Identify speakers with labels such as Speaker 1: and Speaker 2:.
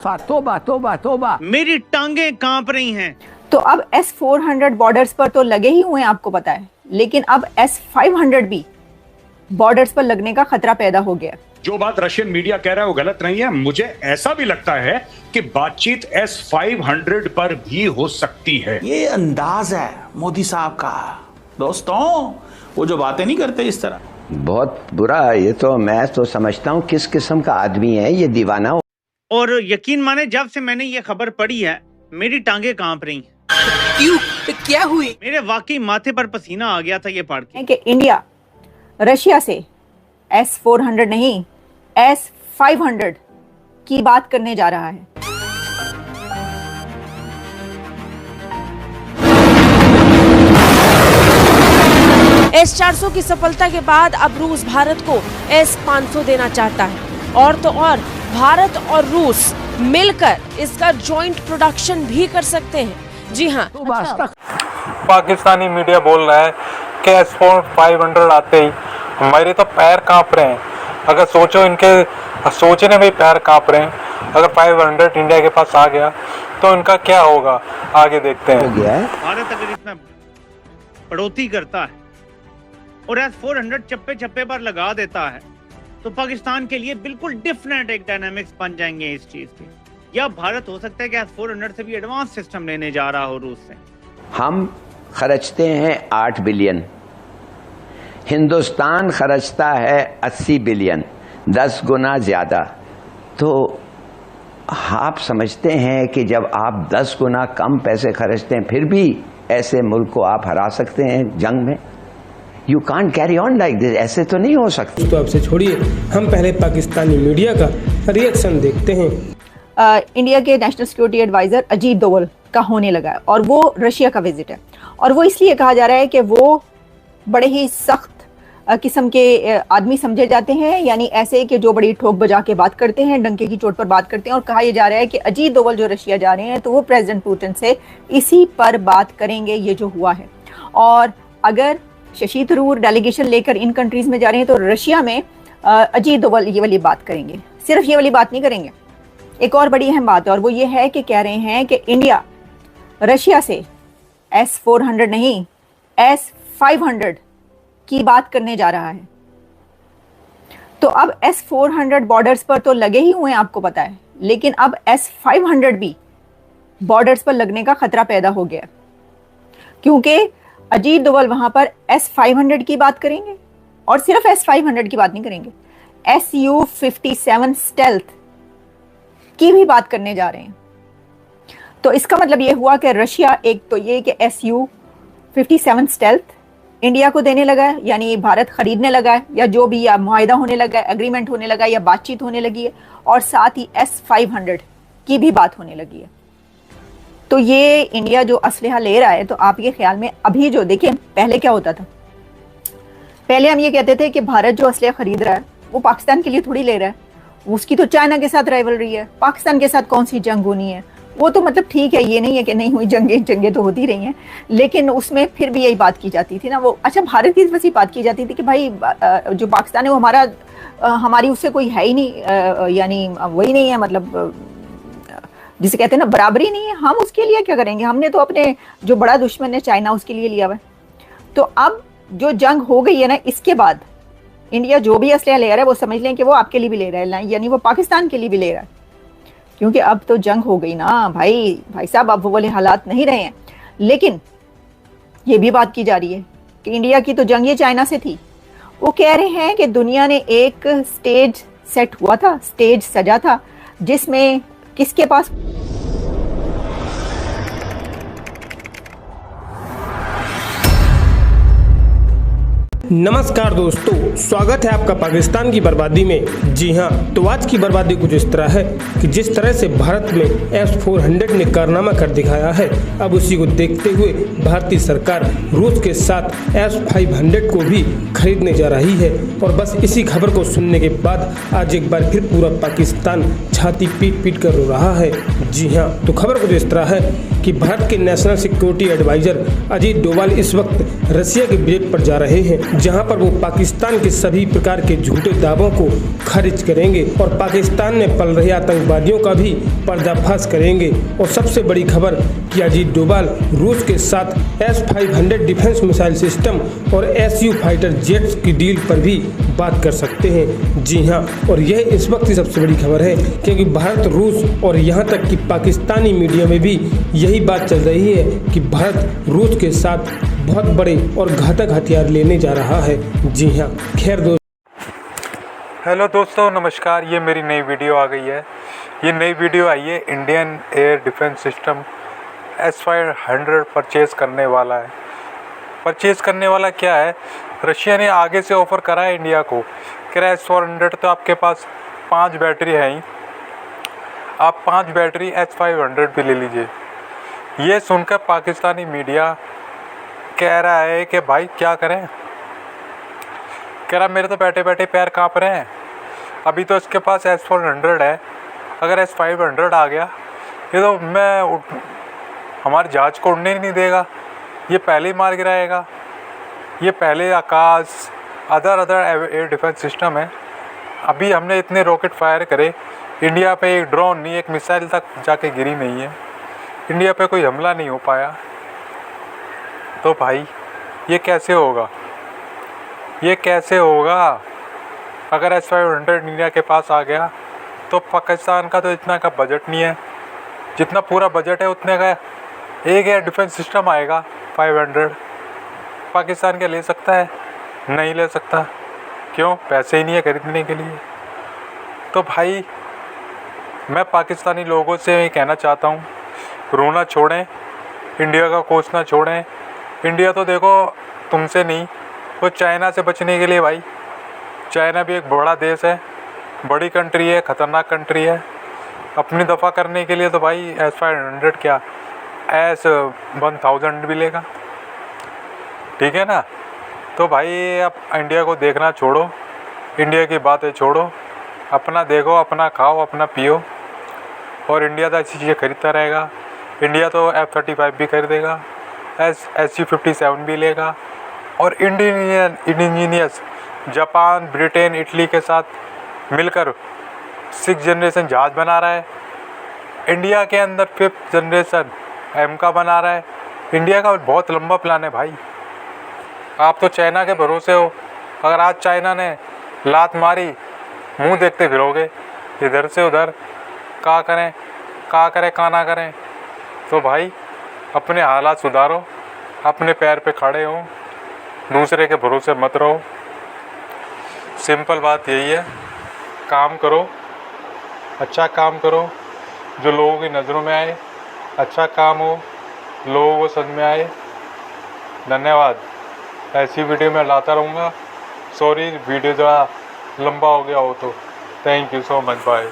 Speaker 1: तोबा तोबा तोबा,
Speaker 2: मेरी टांगे कांप रही हैं।
Speaker 3: तो अब S-400 बॉर्डर्स पर तो लगे ही हुए हैं, आपको पता है, लेकिन अब S-500 भी बॉर्डर्स पर लगने का खतरा पैदा हो गया।
Speaker 4: जो बात रशियन मीडिया कह रहा है वो गलत नहीं है। मुझे ऐसा भी लगता है कि बातचीत S-500 पर भी हो सकती है।
Speaker 5: ये अंदाज है मोदी साहब का। दोस्तों, वो जो बातें नहीं करते इस तरह।
Speaker 1: बहुत बुरा। ये तो मैं तो समझता हूँ किस किस्म का आदमी है ये, दीवाना।
Speaker 2: और यकीन माने, जब से मैंने ये खबर पढ़ी है मेरी टांगे कांप रही हैं।
Speaker 6: क्यों? क्या हुई?
Speaker 2: मेरे वाकई माथे पर पसीना आ गया था ये पढ़ के
Speaker 3: कि इंडिया रशिया से S-400 नहीं, S-500 की बात करने जा रहा है।
Speaker 7: S-400 की सफलता के बाद अब रूस भारत को S-500 देना चाहता है, और तो और भारत और रूस मिलकर इसका जॉइंट प्रोडक्शन भी कर सकते हैं। जी हाँ,
Speaker 8: पाकिस्तानी मीडिया बोल रहा है कि S-500 आते ही हमारे तो पैर कांप रहे हैं। अगर सोचो, इनके सोचने में पैर कांप रहे हैं। अगर 500 इंडिया के पास आ गया तो इनका क्या होगा, आगे देखते हैं।
Speaker 2: भारत अगर इसमें बढ़ोतरी करता है और S-400 चप्पे चप्पे पर लगा देता है तो पाकिस्तान के लिए बिल्कुल डिफरेंट एक डायनामिक्स बन जाएंगे इस चीज के। या भारत हो सकता है कि S-400 से भी एडवांस सिस्टम लेने जा रहा हो रूस से।
Speaker 1: हम खर्चते हैं 8 बिलियन, हिंदुस्तान खर्चता है 80 बिलियन, 10 गुना ज्यादा। तो आप समझते हैं कि जब आप 10 गुना कम पैसे खर्चते हैं फिर भी ऐसे मुल्क को आप हरा सकते हैं जंग में? You can't carry on like this. ऐसे तो नहीं हो सकती।
Speaker 9: तो आपसे छोड़िए, हम पहले पाकिस्तानी मीडिया का रिएक्शन देखते हैं।
Speaker 3: इंडिया के national security adviser Ajit Doval का होने लगा है और वो रशिया का विजिट है, और वो इसलिए कहा जा रहा है कि वो बड़े ही सख्त किस्म के आदमी समझे जाते हैं, यानी ऐसे कि जो बड़ी ठोक बजा के बात करते हैं, डंके की चोट पर बात करते हैं। और कहा यह जा रहा है कि अजीत डोवल जो रशिया जा रहे हैं तो वो प्रेसिडेंट पुतिन से इसी पर बात करेंगे, ये जो हुआ है। और अगर शशि थरूर डेलीगेशन लेकर इन कंट्रीज में जा रहे हैं तो रशिया में अजीत डोवल ये वाली बात करेंगे। सिर्फ ये वाली बात नहीं करेंगे, एक और बड़ी अहम बात है, और वो ये है कि कह रहे हैं कि इंडिया रशिया से S-400 नहीं, S-500 की बात करने जा रहा है। तो अब S-400 बॉर्डर्स पर तो लगे ही हुए हैं, आपको पता है, लेकिन अब S-500 भी बॉर्डर्स पर लगने का खतरा पैदा हो गया, क्योंकि अजीत डोवल वहां पर S-500 की बात करेंगे, और सिर्फ S-500 की बात नहीं करेंगे, Su-57 स्टेल्थ की भी बात करने जा रहे हैं। तो इसका मतलब ये हुआ कि रशिया एक तो ये कि Su-57 स्टेल्थ इंडिया को देने लगा है, यानी भारत खरीदने लगा है, या जो भी या मुआहिदा होने लगा है, एग्रीमेंट होने लगा है, या बातचीत होने लगी है, और साथ ही S-500 की भी बात होने लगी है। तो ये इंडिया जो असलहा ले रहा है, तो आप ये ख्याल में अभी जो देखिए, पहले क्या होता था, पहले हम ये कहते थे कि भारत जो असलहा खरीद रहा है वो पाकिस्तान के लिए थोड़ी ले रहा है, उसकी तो चाइना के साथ राइवलरी है, पाकिस्तान के साथ कौन सी जंग होनी है। वो तो मतलब ठीक है, ये नहीं है कि नहीं हुई, जंगें तो होती रही हैं, लेकिन उसमें फिर भी यही बात की जाती थी ना। वो अच्छा, भारत की वैसी बात की जाती थी कि भाई जो पाकिस्तान है वो हमारी उससे कोई है ही नहीं, यानी वही नहीं है, मतलब जिसे कहते हैं ना बराबरी नहीं है, हम उसके लिए क्या करेंगे, हमने तो अपने जो बड़ा दुश्मन है चाइना उसके लिए लिया हुआ है। तो अब जो जंग हो गई है ना, इसके बाद इंडिया जो भी असलहा ले रहा है वो समझ लें कि वो आपके लिए भी ले रहा है, यानी वो पाकिस्तान के लिए भी ले रहा है, क्योंकि अब तो जंग हो गई ना भाई साहब, अब वो वाले हालात नहीं रहे हैं। लेकिन ये भी बात की जा रही है कि इंडिया की तो जंग ये चाइना से थी। वो कह रहे हैं कि दुनिया ने एक स्टेज सेट हुआ था, स्टेज सजा था, जिसमें किसके पास
Speaker 9: नमस्कार दोस्तों, स्वागत है आपका पाकिस्तान की बर्बादी में। जी हाँ, तो आज की बर्बादी कुछ इस तरह है कि जिस तरह से भारत में S-400 ने कारनामा कर दिखाया है, अब उसी को देखते हुए भारतीय सरकार रूस के साथ S-500 को भी खरीदने जा रही है। और बस इसी खबर को सुनने के बाद आज एक बार फिर पूरा पाकिस्तान छाती पीट पीट कर रो रहा है। जी हाँ, तो खबर कुछ इस तरह है कि भारत के national security adviser Ajit Doval इस वक्त रसिया के विजिट पर जा रहे हैं। जहां पर वो पाकिस्तान के सभी प्रकार के झूठे दावों को खारिज करेंगे और पाकिस्तान में पल रहे आतंकवादियों का भी पर्दाफाश करेंगे। और सबसे बड़ी खबर कि अजीत डोभाल रूस के साथ S-500 डिफेंस मिसाइल सिस्टम और Su फाइटर जेट्स की डील पर भी बात कर सकते हैं। जी हाँ, और यह इस वक्त की सबसे बड़ी खबर है, क्योंकि भारत, रूस और यहाँ तक कि पाकिस्तानी मीडिया में भी यही बात चल रही है कि भारत रूस के साथ बहुत बड़े और घातक हथियार लेने जा रहा है। जी हाँ, खैर
Speaker 8: हेलो दोस्तों, नमस्कार। ये मेरी नई वीडियो आ गई है। ये नई वीडियो आई है, Indian air defence system S-500 purchase करने वाला है। परचेज़ करने वाला क्या है, रशिया ने आगे से ऑफ़र करा है इंडिया को कि S-400 तो आपके पास 5 बैटरी है ही, आप 5 बैटरी S-500 भी ले लीजिए। ये सुनकर पाकिस्तानी मीडिया कह रहा है कि भाई क्या करें, कह रहा मेरे तो बैठे बैठे पैर काँप रहे हैं। अभी तो इसके पास S-400 है, अगर S-500 आ गया ये तो हमारे जहाज को उड़ने ही नहीं देगा, ये पहले ही मार गिराएगा। ये पहले आकाश अदर एयर डिफेंस सिस्टम है। अभी हमने इतने रॉकेट फायर करे, इंडिया पे एक ड्रोन नहीं, एक मिसाइल तक जाके गिरी नहीं है, इंडिया पे कोई हमला नहीं हो पाया। तो भाई ये कैसे होगा, ये कैसे होगा? अगर S-500 इंडिया के पास आ गया तो पाकिस्तान का तो इतना का बजट नहीं है, जितना पूरा बजट है उतने का एक एयर डिफेंस सिस्टम आएगा 500। पाकिस्तान क्या ले सकता है? नहीं ले सकता। क्यों? पैसे ही नहीं है खरीदने के लिए। तो भाई मैं पाकिस्तानी लोगों से कहना चाहता हूँ, रोना छोड़ें, इंडिया का कोसना छोड़ें। इंडिया तो देखो तुमसे नहीं, वो चाइना से बचने के लिए, भाई चाइना भी एक बड़ा देश है, बड़ी कंट्री है, ख़तरनाक कंट्री है। अपनी दफ़ा करने के लिए तो भाई S-500 क्या S-1000 भी लेगा, ठीक है ना। तो भाई अब इंडिया को देखना छोड़ो, इंडिया की बातें छोड़ो, अपना देखो, अपना खाओ, अपना पियो। और इंडिया तो ऐसी चीज़ें खरीदता रहेगा। इंडिया तो F-35 भी खरीदेगा, Su-57 भी लेगा। और इंडियनियस जापान, ब्रिटेन, इटली के साथ मिलकर 6th जनरेशन जहाज़ बना रहा है। इंडिया के अंदर 5th जनरेशन एमका बना रहा है। इंडिया का बहुत लंबा प्लान है भाई। आप तो चाइना के भरोसे हो, अगर आज चाइना ने लात मारी, मुंह देखते फिरोगे इधर से उधर, क्या करें, क्या करें, क्या ना करें। तो भाई अपने हालात सुधारो, अपने पैर पे खड़े हो, दूसरे के भरोसे मत रहो। सिंपल बात यही है, काम करो, अच्छा काम करो, जो लोगों की नज़रों में आए, अच्छा काम हो, लोगों को समझ में आए। धन्यवाद। ऐसी वीडियो मैं लाता रहूँगा। सॉरी वीडियो ज़रा लंबा हो गया हो तो। Thank you so much, bye.